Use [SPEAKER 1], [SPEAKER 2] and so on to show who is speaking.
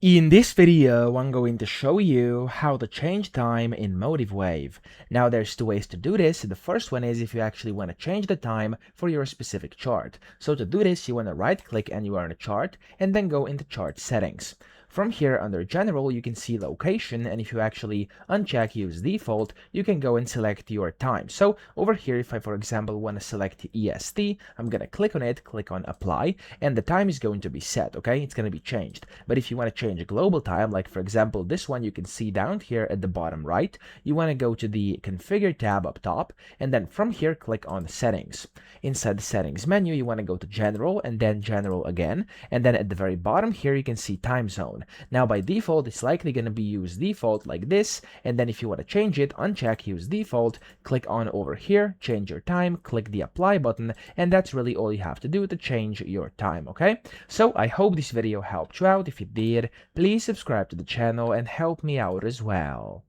[SPEAKER 1] In this video, I'm going to show you how to change time in MotiveWave. Now, there's two ways to do this. The first one is if you actually want to change the time for your specific chart. So to do this, you want to right-click anywhere on a chart and then go into chart settings. From here, under General, you can see Location, and if you actually uncheck Use Default, you can go and select your time. So over here, if I, for example, want to select EST, I'm going to click on it, click on Apply, and the time is going to be set, okay? It's going to be changed. But if you want to change a global time, like for example, this one you can see down here at the bottom right, you want to go to the Configure tab up top, and then from here, click on Settings. Inside the Settings menu, you want to go to General, and then General again, and then at the very bottom here, you can see Time Zone. Now by default, it's likely going to be Use Default like this, and then if you want to change it, uncheck Use Default, click on over here, change your time, click the Apply button, and that's really all you have to do to change your time, okay? So I hope this video helped you out. If it did, please subscribe to the channel and help me out as well.